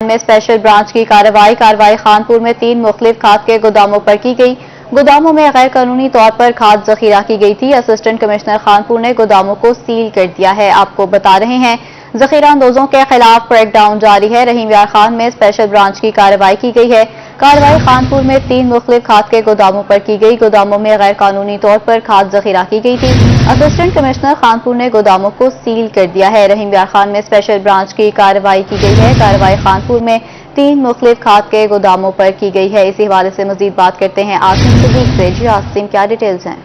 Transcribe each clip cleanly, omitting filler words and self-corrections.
में special branch की कार्रवाई खानपुर में 3 मुख्तलिफ खाद के गोदामों पर की गई। गोदामों में गैर कानूनी तौर पर खाद जखीरा की गई थी। असिस्टेंट कमिश्नर खानपुर ने गोदामों को सील कर दिया है। आपको बता रहे हैं जखीरा अंदोजों के खिलाफ क्रैकडाउन जारी है। रहीम यार खान में स्पेशल ब्रांच की कार्रवाई की गई है। कार्रवाई खानपुर में 3 मुख्तलिफ खाद के गोदामों पर की गई। गोदामों में गैर कानूनी तौर पर खाद जखीरा की गई थी। असिस्टेंट कमिश्नर खानपुर ने गोदामों को सील कर दिया है। रहीम यार खान में स्पेशल ब्रांच की कार्रवाई की गई है। कार्रवाई खानपुर में 3 मुख्तलिफ खाद के गोदामों पर की गई है। इसी हवाले से मजीद बात करते हैं आसिम सदीक से। जी आसिम, क्या डिटेल्स हैं?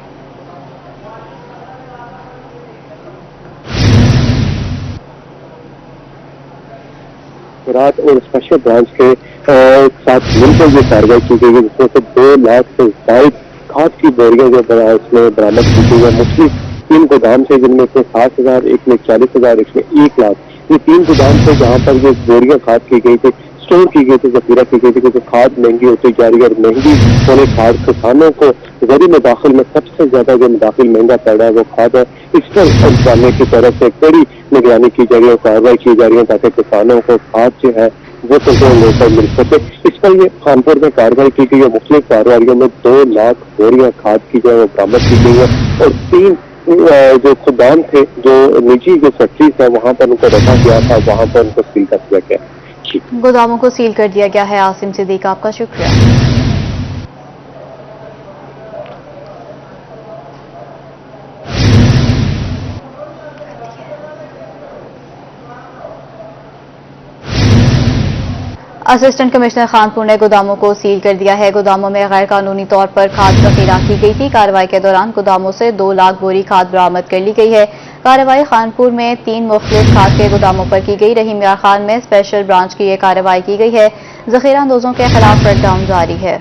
रात और स्पेशल ब्रांच के साथ मिलकर ये कार्रवाई की गई है, जिसमें से 2 लाख से ज्यादा खाद की बोरियां जो इसमें बरामद की गई है। मुख्तलिफ 3 गोदाम से, जिनमें से 60,000, एक में 40,000, एक में 1 लाख, ये 3 गोदाम से जहाँ पर ये बोरियां खाद की गई थी, स्टोर की गई थी, जखीरा की गई थी, क्योंकि खाद महंगी होती जा रही है और महंगी होने खाद किसानों को ज़रूरी मदाखिल में सबसे ज्यादा जो मदाखिल महंगा पड़ रहा है वो खाद है। इस पर इंतजामिया की तरफ से कड़ी निगरानी की जा रही है, कार्रवाई की जा रही है, ताकि किसानों को खाद जो है वो कंट्रोल होकर मिल सके। इस पर ये खानपुर में कार्रवाई की गई है। मुख्तलिफ कार्रवाइयों में 2 लाख बोरियां खाद की जो है वो बरामद की गई है और 3 जो गोदाम थे, जो निजी जो फैक्ट्रीज है, वहां पर उनको रखा गया था, वहां पर उनको सील कर दिया गया। गोदामों को सील कर दिया गया है। आसिम सिद्दीक, आपका शुक्रिया। असिस्टेंट कमिश्नर खानपुर ने गोदामों को सील कर दिया है। गोदामों में गैर कानूनी तौर पर खाद जखीरा की गई थी। कार्रवाई के दौरान गोदामों से 2 लाख बोरी खाद बरामद कर ली गई है। कार्रवाई खानपुर में 3 मुख्तलिफ खाद के गोदामों पर की गई। रहीम यार खान में स्पेशल ब्रांच की यह कार्रवाई की गई है। जखीरा अंदोजों के खिलाफ क्रैकडाउन जारी है।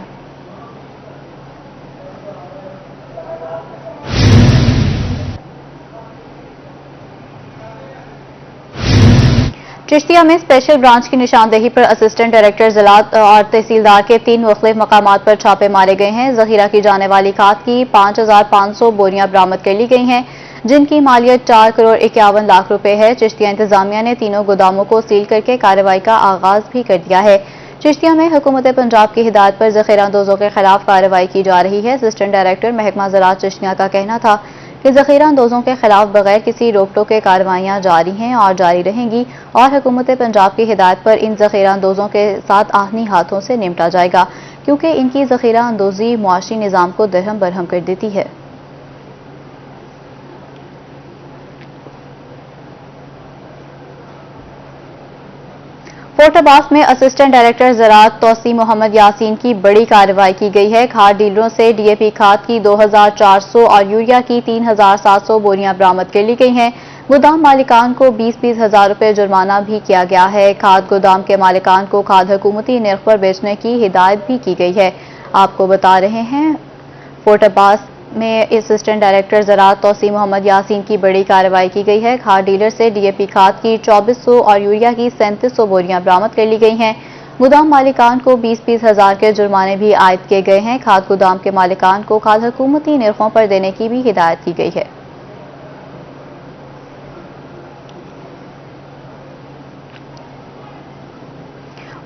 चिश्तिया में स्पेशल ब्रांच की निशानदेही पर असिस्टेंट डायरेक्टर ज़राअत और तहसीलदार के 3 मुख्तलिफ मकामात पर छापे मारे गए हैं। जखीरा की जाने वाली खाद की 5,500 बोरियां बरामद कर ली गई हैं, जिनकी मालियत 4 करोड़ 51 लाख रुपए है। चिश्तिया इंतजामिया ने तीनों गोदामों को सील करके कार्रवाई का आगाज भी कर दिया है। चिश्तिया में हुकूमत पंजाब की हिदायत पर जखीरा अंदोजों के खिलाफ कार्रवाई की जा रही है। असिस्टेंट डायरेक्टर महकमा ज़राअत चिश्तिया का कहना था कि जखीरा अंदोजों के खिलाफ बगैर किसी रोक टोक के कार्रवाइयां जारी हैं और जारी रहेंगी और हुकूमत पंजाब की हिदायत पर इन जखीरा अंदोजों के साथ आहनी हाथों से निपटा जाएगा, क्योंकि इनकी जखीरा अंदोजी मुआशी निज़ाम को दरहम बरहम कर देती है। फोर्ट अब्बास में असिस्टेंट डायरेक्टर ज़राअत तौसी मोहम्मद यासीन की बड़ी कार्रवाई की गई है। खाद डीलरों से डीएपी खाद की 2,400 और यूरिया की 3,700 बोरियां बरामद कर ली गई हैं। गोदाम मालिकान को 20-20 हज़ार रुपये जुर्माना भी किया गया है। खाद गोदाम के मालिकान को खाद हुकूमती निर्ख पर बेचने की हिदायत भी की गई है। आपको बता रहे हैं फोर्ट अब्बास में असिस्टेंट डायरेक्टर ज़राअत तौसी मोहम्मद यासीन की बड़ी कार्रवाई की गई है। खाद डीलर से डीएपी खाद की 2,400 और यूरिया की 3,700 बोरियां बरामद कर ली गई हैं। गोदाम मालिकान को 20-20 हज़ार के जुर्माने भी आयद किए गए हैं। खाद गोदाम के मालिकान को खाद हुकूमती निर्खों पर देने की भी हिदायत की गई है।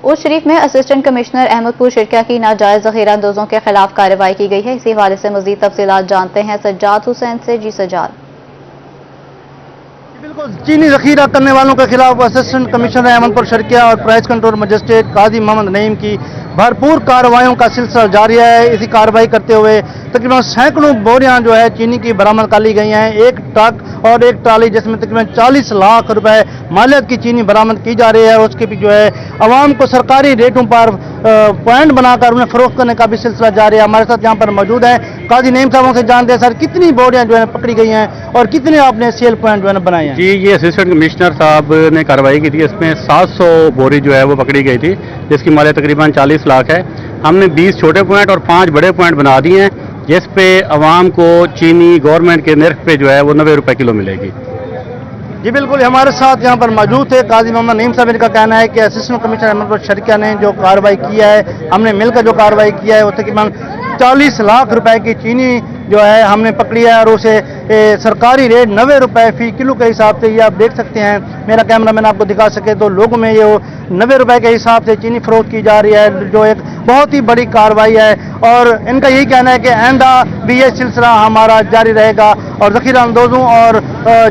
उस शरीफ में असिस्टेंट कमिश्नर अहमदपुर शिरकिया की नाजायज जखीरा अंदोजों के खिलाफ कार्रवाई की गई है। इसी हवाले से मजीद तफसीलात जानते हैं सज्जाद हुसैन से। जी सज्जाद। बिल्कुल, चीनी जखीरा करने वालों के खिलाफ असिस्टेंट कमिश्नर अहमदपुर शिरकिया और प्राइस कंट्रोल मजिस्ट्रेट काजी मोहम्मद नईम की भरपूर कार्रवाइयों का सिलसिला जारी है। इसी कार्रवाई करते हुए तकरीबन सैकड़ों बोरियां जो है चीनी की बरामद कर ली गई हैं। एक ट्रक और एक ट्राली जिसमें तकरीबन 40 लाख रुपए मालियत की चीनी बरामद की जा रही है। उसके भी जो है आवाम को सरकारी रेटों पर पॉइंट बनाकर उन्हें फरोख्त करने का भी सिलसिला जारी है। हमारे साथ यहाँ पर मौजूद है काजी नईम साहबों से जानते हैं, सर कितनी बोरियां जो है पकड़ी गई हैं और कितने आपने सेल पॉइंट जो है बनाए हैं? जी, ये असिस्टेंट कमिश्नर साहब ने कार्रवाई की थी। इसमें 700 बोरी जो है वो पकड़ी गई थी, जिसकी मालियत तकरीबन 40 लाख है। हमने 20 छोटे पॉइंट और 5 बड़े पॉइंट बना दिए हैं, जिस पे आवाम को चीनी गवर्नमेंट के निर्ख पे जो है वो 90 रुपए किलो मिलेगी। जी बिल्कुल, हमारे साथ यहाँ पर मौजूद थे काजी मोहम्मद नईम साहब। इनका कहना है कि असिस्टेंट कमिश्नर अहमदपुर शिरकिया ने जो कार्रवाई किया है, हमने मिलकर जो कार्रवाई किया है वो तकरीबन 40 लाख रुपए की चीनी जो है हमने पकड़ी है और उसे सरकारी रेट 90 रुपए फी किलो के हिसाब से ये आप देख सकते हैं। मेरा कैमरामैन आपको दिखा सके तो लोगों में ये 90 रुपए के हिसाब से चीनी फरोख्त की जा रही है, जो एक बहुत ही बड़ी कार्रवाई है। और इनका यही कहना है कि आइंदा भी ये सिलसिला हमारा जारी रहेगा और ज़ख़ीरा अंदोज़ों और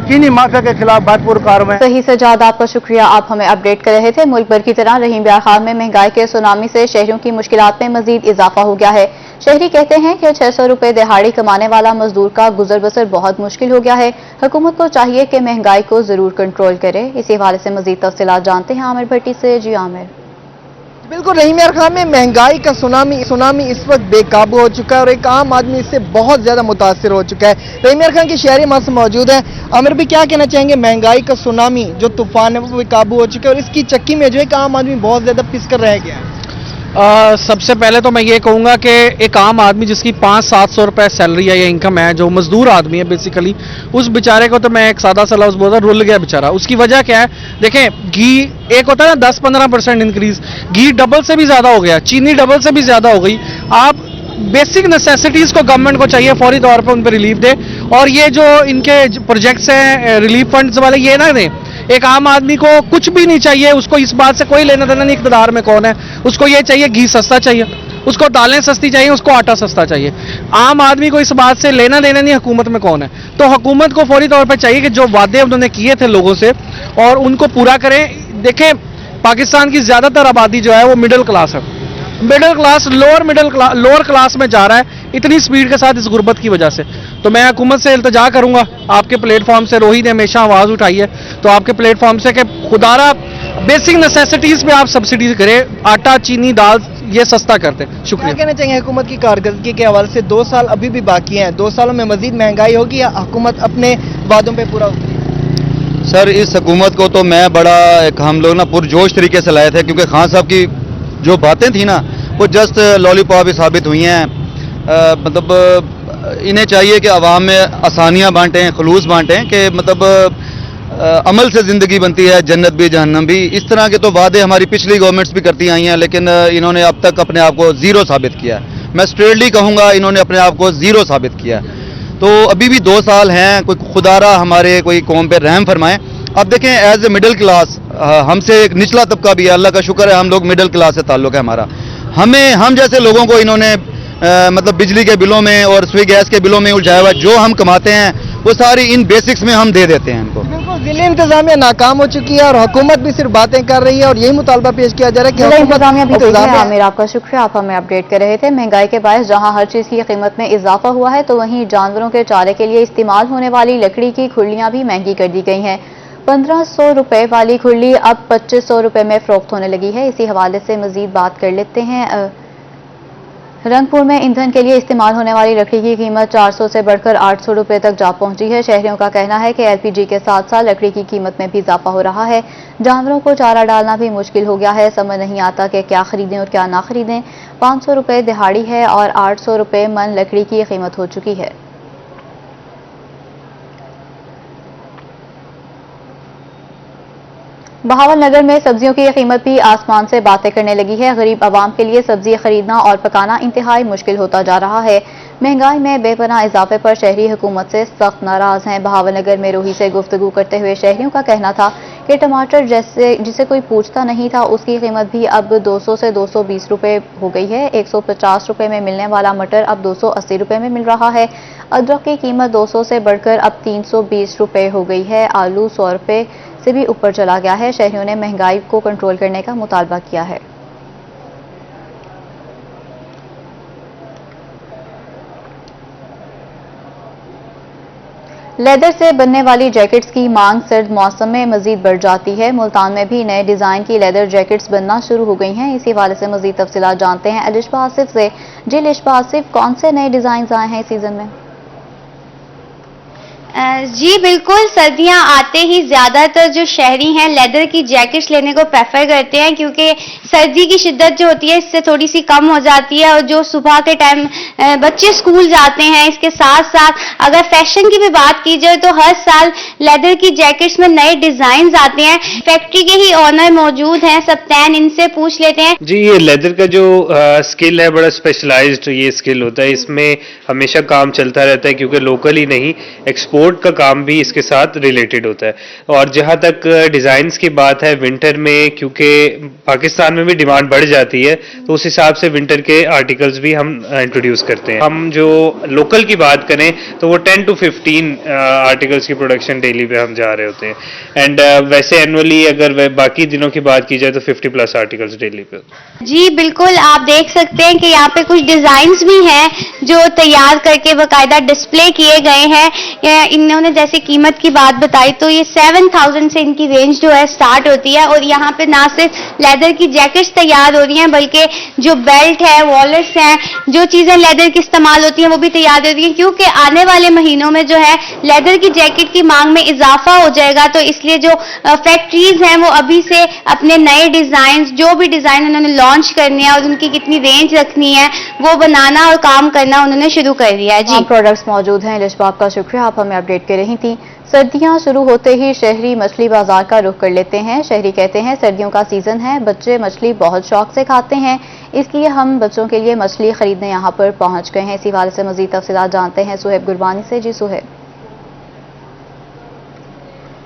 चीनी माफिया के खिलाफ भरपूर कार्रवाई। सही सजाद, आपका शुक्रिया, आप हमें अपडेट कर रहे थे। मुल्क भर की तरह रहीम बिहार खान में महंगाई के सुनामी से शहरियों की मुश्किलात में मजीद इजाफा हो गया है। शहरी कहते हैं कि 600 रुपए दिहाड़ी कमाने वाला मजदूर का गुजर बसर बहुत मुश्किल हो गया है। हुकूमत को चाहिए कि महंगाई को जरूर कंट्रोल करे। इसी हवाले से मजीद तफसीलात जानते हैं आमिर भट्टी से। जी आमिर। बिल्कुल, रहीम बिहार खान में महंगाई का सुनामी इस वक्त बेकाबू हो चुका है और एक आम आदमी इससे बहुत ज्यादा मुतासिर हो चुका है। रहीम बिहार खान के शहरी हमारे साथ मौजूद है। आमिर भी क्या कहना चाहेंगे, महंगाई का सुनामी जो तूफान है वो बेकाबू हो चुका है और इसकी चक्की में जो एक आम आदमी बहुत ज्यादा पिस कर रह गया है। सबसे पहले तो मैं ये कहूँगा कि एक आम आदमी जिसकी 500-700 रुपए सैलरी है या इनकम है, जो मजदूर आदमी है बेसिकली, उस बेचारे को तो मैं एक सादा सा लफ्ज़ बोलता, रुल गया बेचारा। उसकी वजह क्या है? देखें, घी एक होता है ना 10-15% इंक्रीज, घी डबल से भी ज़्यादा हो गया, चीनी डबल से भी ज़्यादा हो गई। आप बेसिक नेसेसिटीज़ को गवर्नमेंट को चाहिए फौरी तौर पर उन पर रिलीफ दे, और ये जो इनके प्रोजेक्ट्स हैं रिलीफ फंड्स वाले, ये ना दें। एक आम आदमी को कुछ भी नहीं चाहिए, उसको इस बात से कोई लेना देना नहीं इक़्तिदार में कौन है, उसको ये चाहिए घी सस्ता चाहिए, उसको दालें सस्ती चाहिए, उसको आटा सस्ता चाहिए। आम आदमी को इस बात से लेना देना नहीं हुकूमत में कौन है। तो हुकूमत को फौरी तौर पर चाहिए कि जो वादे उन्होंने किए थे लोगों से और उनको पूरा करें। देखें, पाकिस्तान की ज़्यादातर आबादी जो है वो मिडिल क्लास है, लोअर क्लास में जा रहा है इतनी स्पीड के साथ इस गुर्बत की वजह से। तो मैं हुकूमत से इल्तजा करूंगा, आपके प्लेटफॉर्म से, रोहित ने हमेशा आवाज़ उठाई है, तो आपके प्लेटफॉर्म से कि खुदारा बेसिक नेसेसिटीज़ पे आप सब्सिडी करें, आटा चीनी दाल ये सस्ता करते। शुक्रिया। क्या कहना चाहेंगे हुकूमत की कारकर्दगी के हवाले से? 2 साल अभी भी बाकी हैं, 2 सालों में मजीद महंगाई होगी या हुकूमत अपने वादों पर पूरा उतरेगी? सर, इस हुकूमत को तो मैं बड़ा हम लोग ना पुरजोश तरीके से लाए थे, क्योंकि खान साहब की जो बातें थी ना वो जस्ट लॉलीपॉप ही साबित हुई हैं। मतलब इन्हें चाहिए कि अवाम में आसानियाँ बांटें, खलूस बांटें, कि मतलब अमल से ज़िंदगी बनती है, जन्नत भी जहन्नम भी। इस तरह के तो वादे हमारी पिछली गवर्नमेंट्स भी करती आई हैं, लेकिन इन्होंने अब तक अपने आप को ज़ीरो साबित किया है। मैं स्ट्रेटली कहूँगा, इन्होंने अपने आप को ज़ीरो साबित किया है। तो अभी भी 2 साल हैं, कोई खुदारा हमारे कोई कौम पर रहम फरमाएं। अब देखें, एज ए मिडिल क्लास, हमसे एक निचला तबका भी है, अल्लाह का शुक्र है हम लोग मिडिल क्लास से ताल्लुक़ है हमारा। हम जैसे लोगों को इन्होंने मतलब बिजली के बिलों में और सुई गैस के बिलों में उलझाया हुआ, जो हम कमाते हैं वो सारी इन बेसिक्स में हम दे देते हैं इनको। बिल्कुल, जिले इंतजामिया नाकाम हो चुकी है और हुकूमत भी सिर्फ बातें कर रही है और यही मुतालबा पेश किया जा रहा है कि जिला इंतजामिया भी गई है। आमिर, आपका शुक्रिया, आप हमें अपडेट कर रहे थे। महंगाई के बायस जहां हर चीज की कीमत में इजाफा हुआ है, तो वहीं जानवरों के चारे के लिए इस्तेमाल होने वाली लकड़ी की खुरलियां भी महंगी कर दी गई हैं। 1500 रुपए वाली खुरली अब 2500 रुपए में फरोख्त होने लगी है। इसी हवाले से मजीद बात कर लेते हैं। रंगपुर में ईंधन के लिए इस्तेमाल होने वाली लकड़ी की कीमत 400 से बढ़कर 800 रुपए तक जा पहुंची है। शहरियों का कहना है कि एलपीजी के साथ साथ लकड़ी की कीमत में भी इजाफा हो रहा है। जानवरों को चारा डालना भी मुश्किल हो गया है। समझ नहीं आता कि क्या खरीदें और क्या ना खरीदें। 500 रुपए दिहाड़ी है और 800 रुपए मन लकड़ी की कीमत हो चुकी है। बहावलनगर में सब्जियों की कीमत भी आसमान से बातें करने लगी है। गरीब आवाम के लिए सब्जी खरीदना और पकाना इंतहाई मुश्किल होता जा रहा है। महंगाई में बेपनाह इजाफे पर शहरी हुकूमत से सख्त नाराज हैं। बहावलनगर में रोही से गुफ्तगू करते हुए शहरियों का कहना था कि टमाटर जिसे कोई पूछता नहीं था, उसकी कीमत भी अब 200 से 220 रुपए हो गई है। 150 रुपए में मिलने वाला मटर अब 280 रुपए में मिल रहा है। अदरक की कीमत 200 से बढ़कर अब 320 रुपए हो गई है। आलू 100 रुपए से भी ऊपर चला गया है। शहरियों ने महंगाई को कंट्रोल करने का मुतालबा किया है। लेदर से बनने वाली जैकेट्स की मांग सर्द मौसम में मजीद बढ़ जाती है। मुल्तान में भी नए डिजाइन की लेदर जैकेट्स बनना शुरू हो गई हैं। इसी हवाले से मजीद तफसीलात जानते हैं अलिशबा आसिफ से। जी अलिशबा आसिफ, कौन से नए डिजाइन आए हैं इस सीजन में? जी बिल्कुल, सर्दियां आते ही ज़्यादातर जो शहरी हैं लेदर की जैकेट्स लेने को प्रेफर करते हैं, क्योंकि सर्दी की शिद्दत जो होती है इससे थोड़ी सी कम हो जाती है। और जो सुबह के टाइम बच्चे स्कूल जाते हैं, इसके साथ साथ अगर फैशन की भी बात की जाए तो हर साल लेदर की जैकेट्स में नए डिजाइन आते हैं। फैक्ट्री के ही ऑनर मौजूद हैं सप्तान, इनसे पूछ लेते हैं। जी, ये लेदर का जो स्किल है बड़ा स्पेशलाइज्ड ये स्किल होता है। इसमें हमेशा काम चलता रहता है, क्योंकि लोकल ही नहीं एक्सपोर्ट का काम भी इसके साथ रिलेटेड होता है। और जहां तक डिजाइन्स की बात है, विंटर में क्योंकि पाकिस्तान में भी डिमांड बढ़ जाती है, तो उस हिसाब से विंटर के आर्टिकल्स भी हम इंट्रोड्यूस करते हैं। हम जो लोकल की बात करें तो वो 10 to 15 आर्टिकल्स की प्रोडक्शन डेली पे हम जा रहे होते हैं। एंड वैसे एनुअली अगर बाकी दिनों की बात की जाए तो 50+ आर्टिकल्स डेली पे। जी बिल्कुल, आप देख सकते हैं कि यहाँ पे कुछ डिजाइन्स भी हैं जो तैयार करके बाकायदा डिस्प्ले किए गए हैं। इन्होंने जैसे कीमत की बात बताई तो ये 7000 से इनकी रेंज जो है स्टार्ट होती है। और यहाँ पे ना सिर्फ लेदर की जैकेट्स तैयार हो रही हैं, बल्कि जो बेल्ट है, वॉलेट्स हैं, जो चीजें लेदर की इस्तेमाल होती हैं वो भी तैयार हो रही हैं, क्योंकि आने वाले महीनों में जो है लेदर की जैकेट की मांग में इजाफा हो जाएगा। तो इसलिए जो फैक्ट्रीज हैं वो अभी से अपने नए डिजाइन, जो भी डिजाइन उन्होंने लॉन्च करने हैं और उनकी कितनी रेंज रखनी है वो बनाना और काम करना उन्होंने शुरू कर दिया है। जी, प्रोडक्ट्स मौजूद हैं। लिशबाब का शुक्रिया, आप हमें अपडेट कर रही थी। सर्दियां शुरू होते ही शहरी मछली बाजार का रुख कर लेते हैं। शहरी कहते हैं सर्दियों का सीजन है, बच्चे मछली बहुत शौक से खाते हैं, इसलिए हम बच्चों के लिए मछली खरीदने यहां पर पहुंच गए हैं। इसी हवाले से मजीद तफसीलात जानते हैं सुहेब गुरबानी से। जी सुहेब।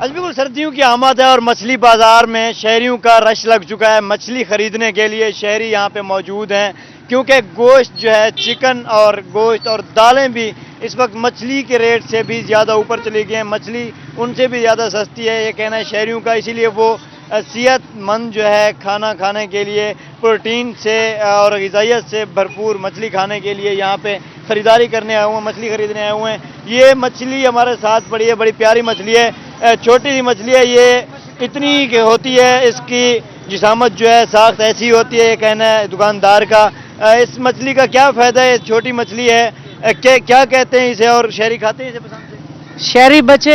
आज बिल्कुल सर्दियों की आमद है और मछली बाजार में शहरियों का रश लग चुका है। मछली खरीदने के लिए शहरी यहाँ पे मौजूद हैं, क्योंकि गोश्त जो है, चिकन और गोश्त और दालें भी इस वक्त मछली के रेट से भी ज़्यादा ऊपर चली गई हैं। मछली उनसे भी ज़्यादा सस्ती है, ये कहना है शहरियों का। इसीलिए वो सेहतमंद जो है खाना खाने के लिए, प्रोटीन से और ग़िज़ाइयत से भरपूर मछली खाने के लिए यहाँ पे ख़रीदारी करने आए हुए हैं, मछली ख़रीदने आए हुए हैं। ये मछली हमारे साथ पड़ी है, बड़ी प्यारी मछली है, छोटी सी मछली है। ये इतनी होती है, इसकी जिसामत जो है, साख्त ऐसी होती है, ये कहना है दुकानदार का। इस मछली का क्या फ़ायदा है? छोटी मछली है, क्या कहते हैं इसे और शहरी खाते हैं इसे पसंद से? शहरी बच्चे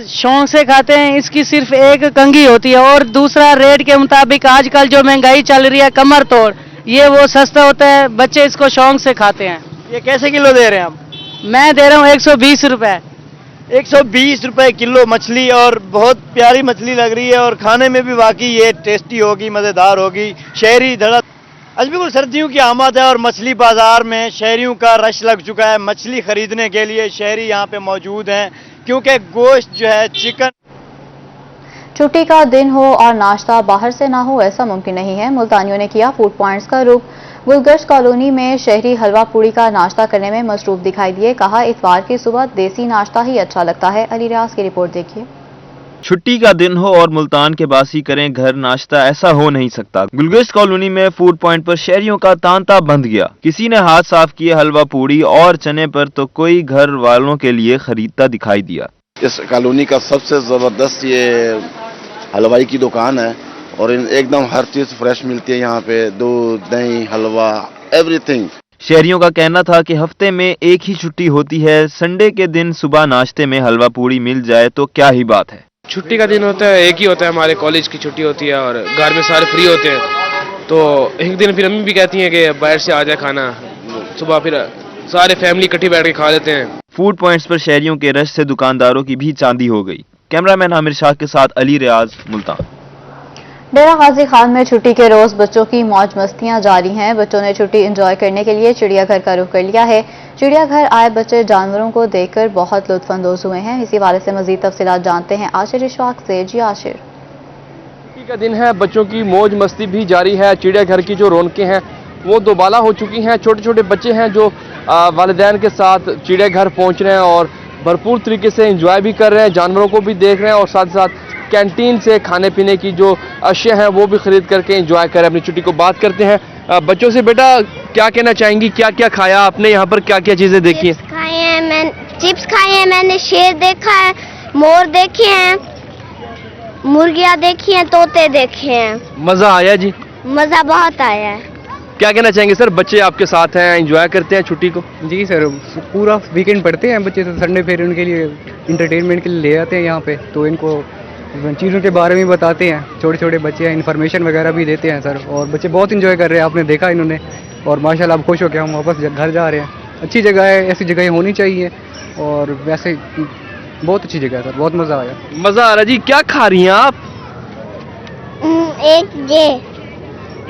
शौक से खाते हैं। इसकी सिर्फ एक कंघी होती है और दूसरा रेट के मुताबिक आजकल जो महंगाई चल रही है कमर तोड़, ये वो सस्ता होता है, बच्चे इसको शौक से खाते हैं। ये कैसे किलो दे रहे हैं आप? मैं दे रहा हूँ 120 रुपए। 120 रुपए किलो मछली, और बहुत प्यारी मछली लग रही है और खाने में भी वाकई ये टेस्टी होगी, मज़ेदार होगी। शहरी धड़क आज बिल्कुल सर्दियों की आमद है और मछली बाजार में शहरियों का रश लग चुका है। मछली खरीदने के लिए शहरी यहाँ पे मौजूद हैं, क्योंकि गोश्त जो है, चिकन। छुट्टी का दिन हो और नाश्ता बाहर से ना हो, ऐसा मुमकिन नहीं है। मुल्तानियों ने किया फूड पॉइंट्स का रुख। गुलगश्त कॉलोनी में शहरी हलवा पूड़ी का नाश्ता करने में मसरूफ दिखाई दिए। कहा इतवार की सुबह देसी नाश्ता ही अच्छा लगता है। अली रियाज की रिपोर्ट देखिए। छुट्टी का दिन हो और मुल्तान के बासी करें घर नाश्ता, ऐसा हो नहीं सकता। गुलगश्त कॉलोनी में फूड पॉइंट पर शहरियों का तांता बंध गया। किसी ने हाथ साफ किए हलवा पूड़ी और चने पर तो कोई घर वालों के लिए खरीदता दिखाई दिया। इस कॉलोनी का सबसे जबरदस्त ये हलवाई की दुकान है और एकदम हर चीज फ्रेश मिलती है यहाँ पे, दूध, दही, हलवा, एवरीथिंग। शहरियों का कहना था कि हफ्ते में एक ही छुट्टी होती है, संडे के दिन सुबह नाश्ते में हलवा पूड़ी मिल जाए तो क्या ही बात है। छुट्टी का दिन होता है, एक ही होता है, हमारे कॉलेज की छुट्टी होती है और घर में सारे फ्री होते हैं, तो एक दिन फिर अम्मी भी कहती हैं कि बाहर से आ जाए खाना, सुबह फिर सारे फैमिली इकट्ठी बैठ के खा लेते हैं। फूड पॉइंट्स पर शहरियों के रश से दुकानदारों की भी चांदी हो गई। कैमरामैन आमिर शाह के साथ अली रियाज, मुल्तान। डेरा गाजी खान में छुट्टी के रोज बच्चों की मौज मस्तियां जारी हैं। बच्चों ने छुट्टी एंजॉय करने के लिए चिड़ियाघर का रुख कर लिया है। चिड़ियाघर आए बच्चे जानवरों को देखकर बहुत लुत्फानंदोज हुए हैं। इसी वाले से मजीद तफसीलात जानते हैं आशिर इशफाक से। जी आशिर। छुट्टी का दिन है, बच्चों की मौज मस्ती भी जारी है। चिड़ियाघर की जो रौनकें हैं वो दोबाला हो चुकी हैं। छोटे छोटे बच्चे हैं जो वालिदैन के साथ चिड़ियाघर पहुंच रहे हैं और भरपूर तरीके से एंजॉय भी कर रहे हैं, जानवरों को भी देख रहे हैं और साथ साथ कैंटीन से खाने पीने की जो अशिया हैं वो भी खरीद करके एंजॉय करें अपनी छुट्टी को। बात करते हैं बच्चों से। बेटा क्या कहना चाहेंगी, क्या क्या खाया आपने, यहाँ पर क्या क्या चीजें देखी हैं? चिप्स खाए हैं, मैंने शेर देखा है, मोर देखे हैं, मुर्गियाँ देखी हैं, तोते देखे हैं। मजा आया जी? मजा बहुत आया है। क्या कहना चाहेंगे सर, बच्चे आपके साथ हैं, एंजॉय करते हैं छुट्टी को? जी सर, पूरा वीकेंड पढ़ते हैं बच्चे, तो संडे फिर उनके लिए इंटरटेनमेंट के लिए ले आते हैं यहाँ पे, तो इनको चीज़ों के बारे में बताते हैं। छोटे छोटे बच्चे हैं, इन्फॉर्मेशन वगैरह भी देते हैं सर, और बच्चे बहुत इंजॉय कर रहे हैं, आपने देखा इन्होंने, और माशाल्लाह अब खुश हो के हम वापस घर जा रहे हैं। अच्छी जगह है, ऐसी जगह होनी चाहिए, और वैसे बहुत अच्छी जगह है सर, बहुत मज़ा आया। मज़ा आ रहा जी। क्या खा रही हैं आप?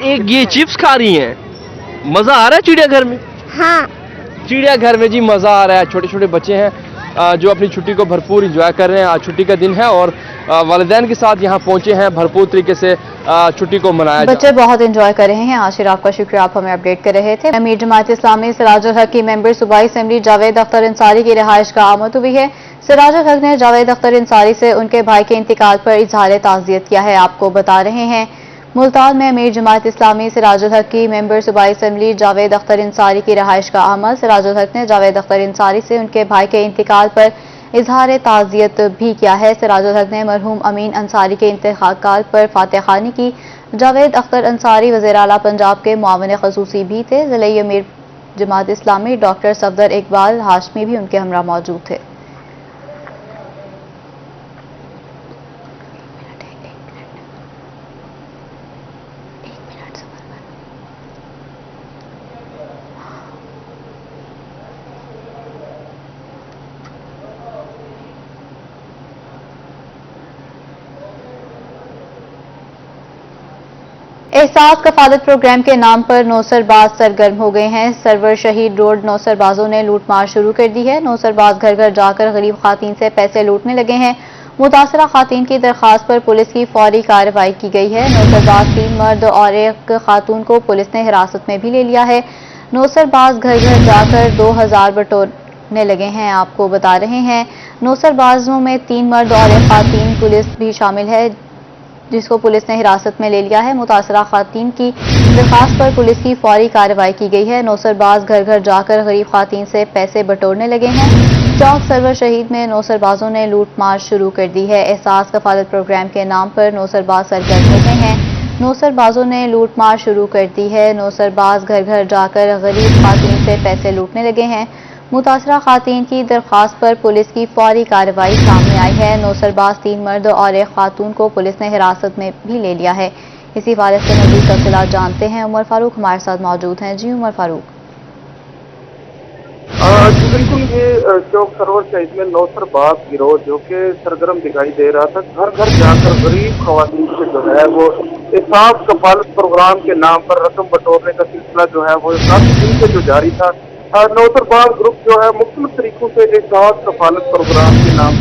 एक ये चिप्स खा रही हैं। मज़ा आ रहा है चिड़ियाघर में? हाँ। चिड़ियाघर में जी मज़ा आ रहा है। छोटे छोटे बच्चे हैं जो अपनी छुट्टी को भरपूर इंजॉय कर रहे हैं। आज छुट्टी का दिन है और वालिदैन के साथ यहाँ पहुंचे हैं, भरपूर तरीके से छुट्टी को मनाया। बच्चे बहुत एंजॉय कर रहे हैं। आशिर, आपका शुक्रिया, आप हमें अपडेट कर रहे थे। अमीर जमात इस्लामी सिराजुल हक की मेंबर सूबाई असेंबली जावेद अख्तर अंसारी की रिहाइश का आमद हुई है। सिराजुल हक ने जावेद अख्तर अंसारी से उनके भाई के इंतकाल पर इजहार ताज़ियत किया है। आपको बता रहे हैं, मुल्तान में अमीर जमात इस्लामी सिराजुल हक की मेंबर सूबाई असेंबली जावेद अख्तर अंसारी की रिहाइश का आमद। सिराजुल हक ने जावेद अख्तर अंसारी से उनके भाई के इंतकाल पर इजहार ताज़ियत भी किया है। सिराजुल हक ने मरहूम अमीन अंसारी के इंतकाल पर फातह खानी की। जावेद अख्तर अंसारी वज़ीर आला पंजाब के मुआविन ख़ुसूसी भी थे। ज़िले अमीर जमात इस्लामी डॉक्टर सफदर इकबाल हाशमी भी उनके हमरा मौजूद थे। एहसास कफालत प्रोग्राम के नाम पर नौसरबाज सरगर्म हो गए हैं। सरवर शहीद रोड नौसरबाजों ने लूटमार शुरू कर दी है। नौसरबाज घर घर जाकर गरीब खातून से पैसे लूटने लगे हैं। मुतासरा खातून की दरखास्त पर पुलिस की फौरी कार्रवाई की गई है। नौसरबाज 3 मर्द और 1 खातून को पुलिस ने हिरासत में भी ले लिया है। नौसरबाज घर घर जाकर 2000 बटोरने लगे हैं। आपको बता रहे हैं, नौसरबाजों में 3 मर्द और 1 खातून पुलिस भी शामिल है, जिसको पुलिस ने हिरासत में ले लिया है। मुतासरा खातून की दरखास्त पर पुलिस की फौरी कार्रवाई की गई है। नौसरबाज घर घर जाकर गरीब खातून से पैसे बटोरने लगे हैं। चौक सरवर शहीद में नौसरबाजों ने लूटमार शुरू कर दी है। एहसास कफालत प्रोग्राम के नाम पर नौसरबाज सरगर्म हो गए हैं। नौसरबाजों ने लूटमार शुरू कर दी है। नौसरबाज घर घर जाकर गरीब खातून से पैसे लूटने लगे हैं। मुतासरा खातून की दरखास्त पर पुलिस की फौरी कार्रवाई सामने आई है। नौसरबाज 3 मर्द और 1 खातून को पुलिस ने हिरासत में भी ले लिया है। इसी बारे से मज़ीद तफसीलात जानते हैं। उमर फारूक हमारे साथ मौजूद हैं। जी उमर फारूक। जी बिल्कुल, ये चौक सरवर शहीद में नौसरबाज गिरोह जो कि सरगर्म दिखाई दे रहा था, घर घर जाकर गरीब खवातीन से जो है वो एहसास कफालत प्रोग्राम के नाम पर रकम बटोरने का सिलसिला जो है वो काफी दिन से जो जारी था। नौसरबाज ग्रुप जो है मुख्तलिफ तरीकों से एहसास कफालत प्रोग्राम के नाम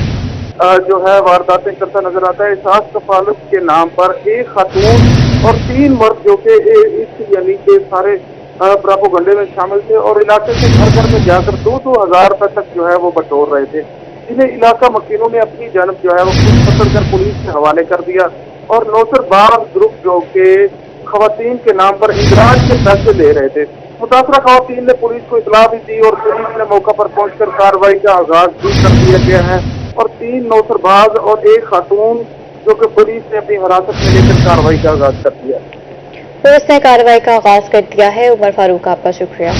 जो है वारदातें करता नजर आता है। एहसास कफालत के नाम पर 1 खातून और 3 मर्द जो कि इस यानी के सारे प्रोपेगेंडे में शामिल थे और इलाके के घर घर में जाकर 2-2 हज़ार रुपए तक जो है वो बटोर रहे थे, जिन्हें इलाका मकीनों ने अपनी जानब जो है वो खुद पकड़ कर पुलिस के हवाले कर दिया। और नौसरबाज ग्रुप जो के खवातीन के नाम पर इंदराज के पैसे ले रहे थे। मुतासरा खवातीन ने पुलिस को इतला भी दी और पुलिस ने मौका पर पहुंचकर कार्रवाई का आगाज भी कर दिया गया है और 3 नौसरबाज और 1 खातून जो कि पुलिस ने अपनी हिरासत में लेकर कार्रवाई का आगाज कर दिया। पुलिस ने कार्रवाई का आगाज कर दिया है। उमर फारूक, आपका शुक्रिया।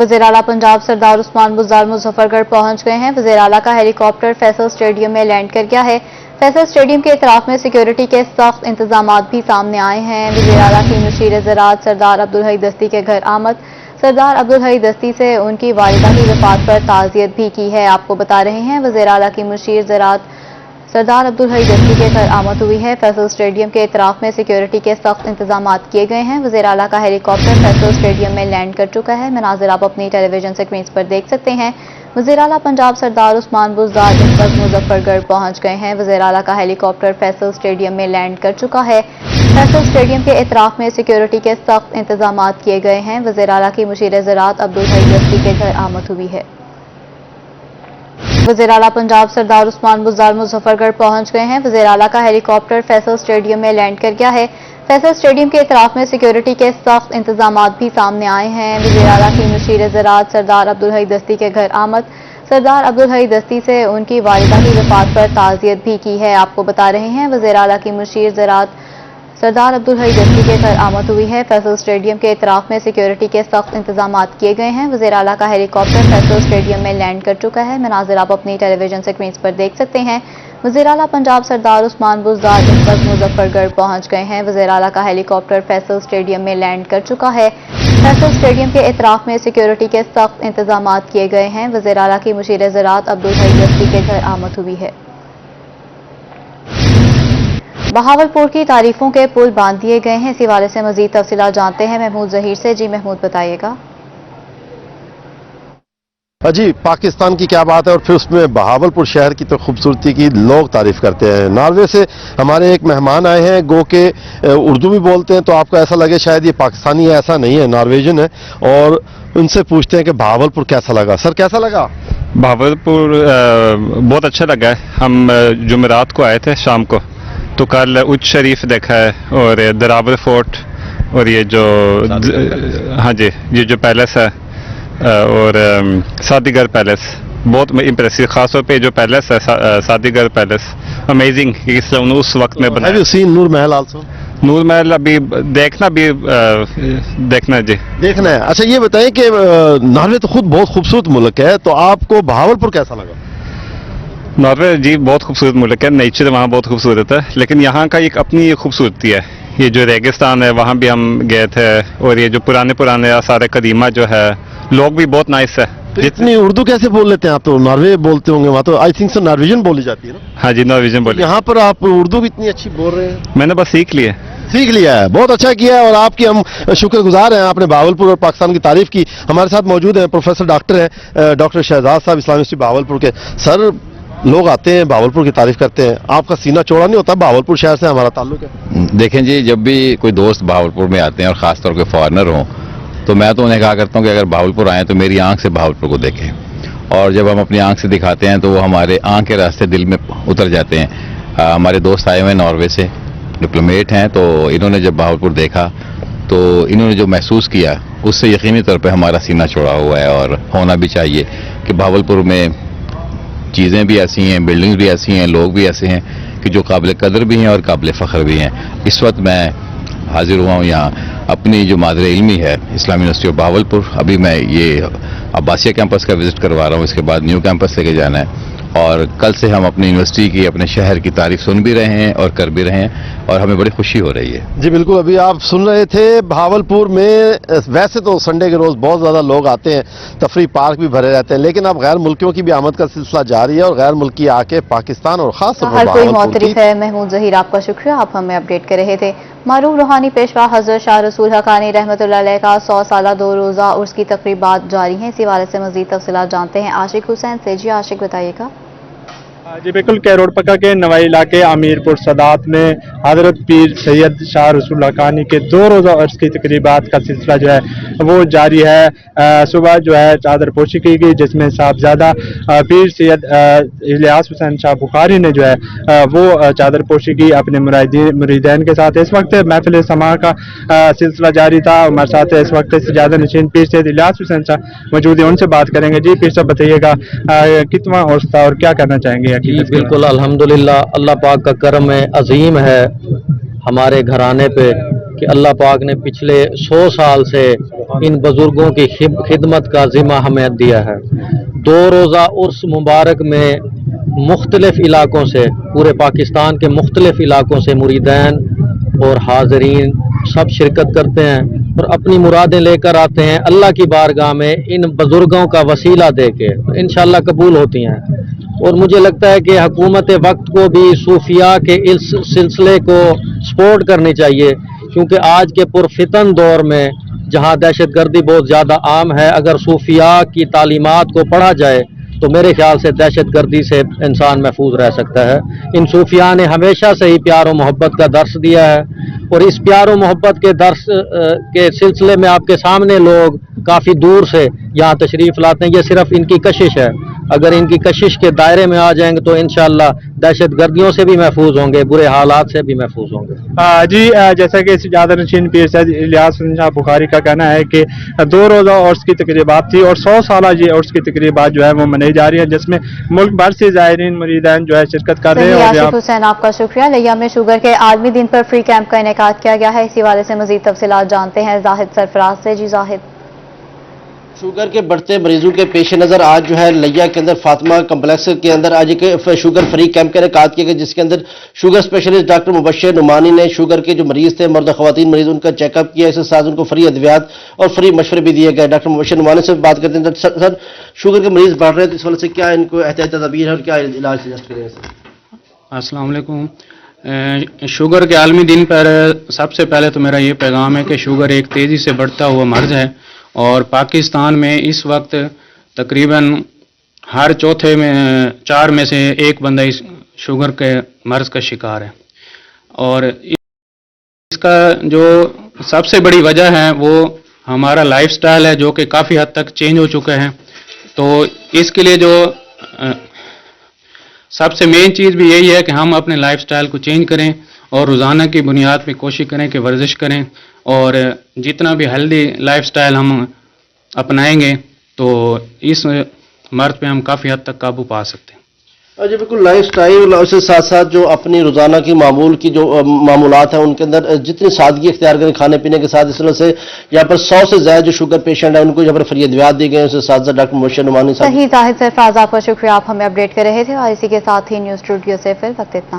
वज़ीर आला पंजाब सरदार उस्मान बुज़दार मुजफ्फरगढ़ पहुंच गए हैं। वज़ीर आला का हेलीकॉप्टर फैसल स्टेडियम में लैंड कर गया है। फैसल स्टेडियम के इतराफ में सिक्योरिटी के सख्त इंतजाम भी सामने आए हैं। वज़ीर आला की मुशीर ज़राअत सरदार अब्दुल हई दस्ती के घर आमद। सरदार अब्दुल हई दस्ती से उनकी वालिदा की वफात पर ताज़ियत भी की है। आपको बता रहे हैं, वज़ीर आला की मुशीर ज़राअत सरदार अब्दुल हई दस्ती के घर आमद हुई है। फैसल स्टेडियम के इतराफ में सिक्योरिटी के सख्त इंतजाम किए गए हैं। वज़ीर आला का हेलीकॉप्टर फैसल स्टेडियम में लैंड कर चुका है। मनाज़िर आप अपनी टेलीविजन स्क्रीन पर देख सकते हैं। वज़ीर आला पंजाब सरदार उस्मान बुज़दार इस वक्त मुजफ्फरगढ़ पहुंच गए हैं। वज़ीर आला का हेलीकॉप्टर फैसल स्टेडियम में लैंड कर चुका है। फैसल स्टेडियम के इतराफ में सिक्योरिटी के सख्त इंतजाम किए गए हैं। वज़ीर आला की मुशीर ज़राअत अब्दुल हई दस्ती के घर आमद हुई है। वज़ीर आला पंजाब सरदार उस्मान बुज़दार मुजफ्फरगढ़ पहुंच गए हैं। वज़ीर आला का हेलीकॉप्टर फैसल स्टेडियम में लैंड कर गया है। फैसल स्टेडियम के इतराफ में सिक्योरिटी के सख्त इंतजाम भी सामने आए हैं। वज़ीर आला की मुशीर ज़राअत सरदार अब्दुल हई दस्ती के घर आमद। सरदार अब्दुल हई दस्ती से उनकी वालिदा की वफात पर ताज़ियत भी की है। आपको बता रहे हैं, वज़ीर आला की मुशीर ज़राअत सरदार अब्दुल हई दस्ती के घर आमद हुई है। फैसल स्टेडियम के इतराफ में सिक्योरिटी के सख्त इंतजाम किए गए हैं। वज़ीर आला का हेलीकॉप्टर फैसल स्टेडियम में लैंड कर चुका है। मनाजिर आप अपनी टेलीविजन स्क्रीन पर देख सकते हैं। वज़ीर आला पंजाब सरदार उस्मान बुज़दार इस वक्त मुजफ्फरगढ़ पहुंच गए हैं। वज़ीर आला का हेलीकॉप्टर फैसल स्टेडियम में लैंड कर चुका है। फैसल स्टेडियम के इतराफ में सिक्योरिटी के सख्त इंतजाम किए गए हैं। वज़ीर आला की मुशीर ज़राअत अब्दुल हई दस्ती के घर आमद हुई है। बहावलपुर की तारीफों के पुल बांध दिए गए हैं। इसी हवाले से मजीद तफसीलात जानते हैं महमूद जहीर से। जी महमूद, बताइएगा। जी, पाकिस्तान की क्या बात है, और फिर उसमें बहावलपुर शहर की तो खूबसूरती की लोग तारीफ करते हैं। नॉर्वे से हमारे एक मेहमान आए हैं, गो के उर्दू भी बोलते हैं, तो आपको ऐसा लगे शायद ये पाकिस्तानी है, ऐसा नहीं है, नॉर्वेजियन है। और उनसे पूछते हैं कि बहावलपुर कैसा लगा। सर, कैसा लगा? बहावलपुर बहुत अच्छा लगा है। हम जुमेरात को आए थे शाम को, तो कल उच्च शरीफ देखा है और दरावर फोर्ट और ये जो हाँ जी, ये जो पैलेस है और सादीगर पैलेस बहुत इम्प्रेसिव, खासतौर पे जो पैलेस है सादीगर पैलेस अमेजिंग, उस वक्त में बना। नूर महल आल्सो? नूर महल अभी देखना जी, देखना है। अच्छा, ये बताएं कि नॉर्वे तो खुद बहुत खूबसूरत मुल्क है, तो आपको बहावलपुर कैसा लगा? नॉर्वे जी बहुत खूबसूरत मुल्क है, नेचर वहाँ बहुत खूबसूरत है, लेकिन यहाँ का एक अपनी खूबसूरती है। ये जो रेगिस्तान है वहाँ भी हम गए थे, और ये जो पुराने आसार कदीमा जो है, लोग भी बहुत नाइस है। तो इतनी उर्दू कैसे बोल लेते हैं आप? तो नॉर्वे बोलते होंगे वहाँ, तो आई थिंक सो नॉर्वेजियन बोली जाती है ना? हाँ जी, नॉर्वेजियन बोली। यहाँ पर आप उर्दू भी इतनी अच्छी बोल रहे हैं? मैंने बस सीख लिया है। बहुत अच्छा किया है, और आपकी हम शुक्रगुजार हैं। आपने बहावलपुर और पाकिस्तान की तारीफ की। हमारे साथ मौजूद हैं प्रोफेसर डॉक्टर हैं डॉक्टर शहजाद साहब, इस्लामी यूनिवर्सिटी बहावलपुर के। सर, लोग आते हैं बहावलपुर की तारीफ करते हैं, आपका सीना चौड़ा नहीं होता? बहावलपुर शहर से हमारा ताल्लुक है। देखें जी, जब भी कोई दोस्त बहावलपुर में आते हैं और ख़ासतौर पे फॉरेनर हों, तो मैं तो उन्हें कहा करता हूँ कि अगर बहावलपुर आएँ तो मेरी आंख से बहावलपुर को देखें, और जब हम अपनी आंख से दिखाते हैं तो वो हमारे आंख के रास्ते दिल में उतर जाते हैं। हमारे दोस्त आए हुए हैं नॉर्वे से, डिप्लोमेट हैं, तो इन्होंने जब बहावलपुर देखा तो इन्होंने जो महसूस किया उससे यकीनी तौर पर हमारा सीना चौड़ा हुआ है, और होना भी चाहिए कि बहावलपुर में चीज़ें भी ऐसी हैं, बिल्डिंग्स भी ऐसी हैं, लोग भी ऐसे हैं कि जो काबिल कदर भी हैं और काबिल फ़ख्र भी हैं। इस वक्त मैं हाजिर हुआ हूँ यहाँ, अपनी जो मादरे इल्मी है इस्लामी यूनिवर्सिटी ऑफ बहावलपुर। अभी मैं ये अब्बासिया कैंपस का विज़िट करवा रहा हूँ, इसके बाद न्यू कैंपस लेके जाना है, और कल से हम अपनी यूनिवर्सिटी की, अपने शहर की तारीफ सुन भी रहे हैं और कर भी रहे हैं, और हमें बड़ी खुशी हो रही है। जी बिल्कुल, अभी आप सुन रहे थे बहावलपुर में वैसे तो संडे के रोज़ बहुत ज़्यादा लोग आते हैं, तफरी पार्क भी भरे रहते हैं, लेकिन अब गैर मुल्कियों की भी आमद का सिलसिला जारी है, और गैर मुल्की आके पाकिस्तान और खास तौर हर कोई मोतरिफ है। महमूद जहीर, आपका शुक्रिया, आप हमें अपडेट कर रहे थे। मारूफ रूहानी पेशवा हजरत शाह रसूल हकानी रहमतुल्लाह अलैह का 100 साला 2 रोज़ा उर्स की तकरीबात जारी हैं। इसी हवाले से मज़ीद तफसीलात जानते हैं आशिक हुसैन से। जी आशिक, बताइएगा। जी बिल्कुल, कैरोड पक्का के नवाई इलाके अमीरपुर सदात में हजरत पीर सैयद शाह रसूल हकानी के 2 रोज़ा अर्स की तकरीबात का सिलसिला जो है वो जारी है। सुबह जो है चादर पोशी की गई, जिसमें साहबजादा पीर सैयद इलियास हुसैन शाह बुखारी ने जो है वो चादर पोशी की अपने मुरीदैन के साथ। इस वक्त महफिल समा का सिलसिला जारी था। हमारे साथ इस वक्त सजादा नशीन पीर सैयद इलियास हुसैन शाह मौजूद है, उनसे बात करेंगे। जी पीर साहब, बताइएगा कितना उर्स था और क्या कहना चाहेंगे? जी बिल्कुल, अल्हम्दुलिल्लाह, अल्लाह पाक का करम अजीम है हमारे घराने पे कि अल्लाह पाक ने पिछले 100 साल से इन बुजुर्गों की खिदमत का जिम्मा हमें दिया है। 2 रोज़ा उर्स मुबारक में मुख्तलिफ इलाकों से, पूरे पाकिस्तान के मुख्तलिफ इलाकों से मुरीदैन और हाजरीन सब शिरकत करते हैं और अपनी मुरादें लेकर आते हैं। अल्लाह की बारगाह में इन बुजुर्गों का वसीला दे के इंशाअल्लाह कबूल होती हैं। और मुझे लगता है कि हुकूमत वक्त को भी सूफिया के इस सिलसिले को सपोर्ट करनी चाहिए, क्योंकि आज के पुरफितन दौर में जहां दहशतगर्दी बहुत ज़्यादा आम है, अगर सूफिया की तालीमात को पढ़ा जाए तो मेरे ख्याल से दहशतगर्दी से इंसान महफूज रह सकता है। इन सूफिया ने हमेशा से ही प्यार और मोहब्बत का दर्स दिया है, और इस प्यार और मोहब्बत के दर्स के सिलसिले में आपके सामने लोग काफ़ी दूर से यहाँ तशरीफ़ लाते हैं। ये सिर्फ इनकी कशिश है, अगर इनकी कशिश के दायरे में आ जाएंगे तो इंशाअल्लाह दहशतगर्दियों से भी महफूज होंगे, बुरे हालात से भी महफूज होंगे। जी जैसा कि सज्जाद नशीन पीर सैयद इलियास शाह बुखारी का कहना है कि 2 रोज़ा उर्स की तकरीबात थी और 100 साल ये उर्स की तकरीबात जो है वो मनाई जा रही है, जिसमें मुल्क भर से ज़ायरीन मुरीदान जो है शिरकत कर रहे हैं। आशिफ हुसैन आपका शुक्रिया। लिया में शुगर के आलमी दिन पर फ्री कैंप का इनेकाद किया गया है। इसी वाले से मजीद तफसीलात जानते हैं जाहिद सरफराज से। जी जाहिद। शुगर के बढ़ते मरीजों के पेश नज़र आज जो है लिया के अंदर फातिमा कम्प्लेक्स के अंदर आज एक शुगर फ्री कैंप का इनेकाद किया गया, जिसके अंदर sugar specialist doctor Mubashshir Numani ने शुगर के जो मरीज थे, मर्द ख़वातीन मरीज, उनका चेकअप किया। इसके साथ उनको फ्री अद्वियात और फ्री मशवरे भी दिए गए। डॉक्टर मुबश्शिर नुमानी से बात करते हैं। सर, शुगर के मरीज बढ़ रहे हैं तो इस वजह से क्या इनको एहतियाती तदबीर है और क्या इलाज सजेस्ट करेंगे सर? अस्सलाम वालेकुम। शुगर के आलमी दिन पर सबसे पहले तो मेरा ये पैगाम है कि शुगर एक तेज़ी से बढ़ता हुआ मर्ज है और पाकिस्तान में इस वक्त तकरीबन हर चौथे में 4 में से 1 बंदा इस शुगर के मर्ज का शिकार है। और इसका जो सबसे बड़ी वजह है वो हमारा लाइफस्टाइल है, जो कि काफ़ी हद तक चेंज हो चुका है। तो इसके लिए जो सबसे मेन चीज़ भी यही है कि हम अपने लाइफस्टाइल को चेंज करें और रोज़ाना की बुनियाद पे कोशिश करें कि वर्जिश करें, और जितना भी हेल्दी लाइफस्टाइल हम अपनाएंगे तो इस मर्द पे हम काफ़ी हद तक काबू पा सकते हैं। जी बिल्कुल, लाइफ स्टाइल और उसके साथ साथ जो अपनी रोज़ाना की मामूल की जो मामूलात हैं उनके अंदर जितनी सादगी इख्तियार करें खाने पीने के साथ, इस तरह से यहाँ पर 100 से ज़्यादा जो शुगर पेशेंट है उनको यहाँ पर फ्री अद्वियात दी गए। उसके साथ साथ डॉक्टर मुबश्शिर नुमानी साहब। सही जाहिद सरफराज, आपका शुक्रिया, आप हमें अपडेट कर रहे थे। और इसी के साथ ही न्यूज़ स्टूडियो से फिर वक्त इतना है।